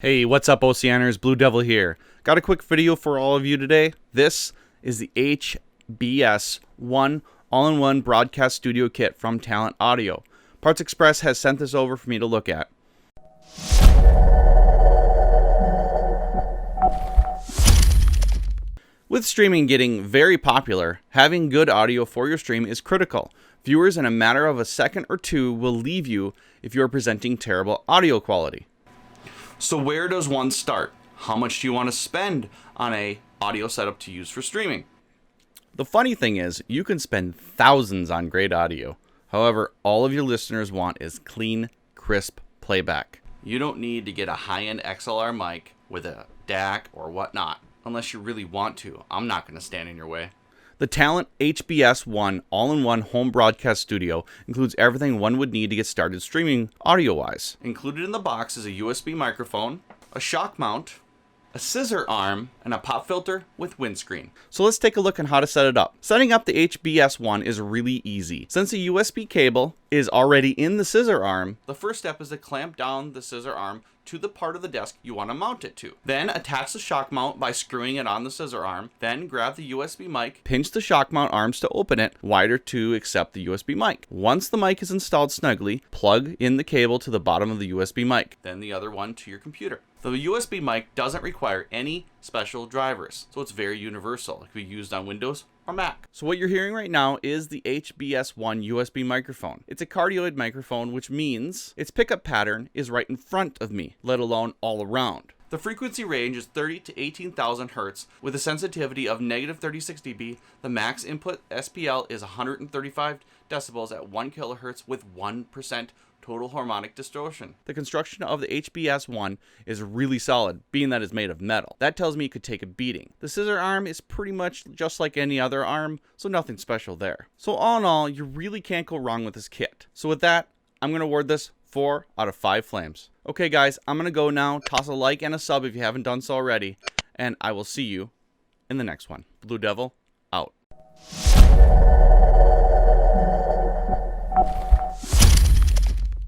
Hey, what's up, Oceaners? Blue Devil here. Got a quick video for all of you today. This is the HBS1 all-in-one broadcast studio kit from Talent Audio. Parts Express has sent this over for me to look at. With streaming getting very popular, having good audio for your stream is critical. Viewers in a matter of a second or two will leave you if you are presenting terrible audio quality. So where does one start? How much do you want to spend on a audio setup to use for streaming? The funny thing is, you can spend thousands on great audio. However, all of your listeners want is clean, crisp playback. You don't need to get a high-end XLR mic with a DAC or whatnot, unless you really want to. I'm not going to stand in your way. The Talent HBS1 all-in-one home broadcast studio includes everything one would need to get started streaming audio-wise. Included in the box is a USB microphone, a shock mount, a scissor arm, and a pop filter with windscreen. So let's take a look on how to set it up. Setting up the HBS1 is really easy. Since the USB cable is already in the scissor arm, the first step is to clamp down the scissor arm to the part of the desk you want to mount it to. Then attach the shock mount by screwing it on the scissor arm. Then grab the USB mic, pinch the shock mount arms to open it, wider to accept the USB mic. Once the mic is installed snugly, plug in the cable to the bottom of the USB mic, then the other one to your computer. The USB mic doesn't require any special drivers, so it's very universal. It can be used on Windows or Mac. So what you're hearing right now is the HBS1 USB microphone. It's a cardioid microphone, which means its pickup pattern is right in front of me, let alone all around. The frequency range is 30 to 18,000 Hertz with a sensitivity of -36 dB. The max input SPL is 135 decibels at 1 kilohertz with 1% total harmonic distortion. The construction of the HBS1 is really solid, being that it's made of metal. That tells me it could take a beating. The scissor arm is pretty much just like any other arm, so nothing special there. So all in all, you really can't go wrong with this kit. So with that, I'm going to award this 4 out of 5 flames. Okay guys, I'm going to go now. Toss a like and a sub if you haven't done so already, and I will see you in the next one. Blue Devil, out.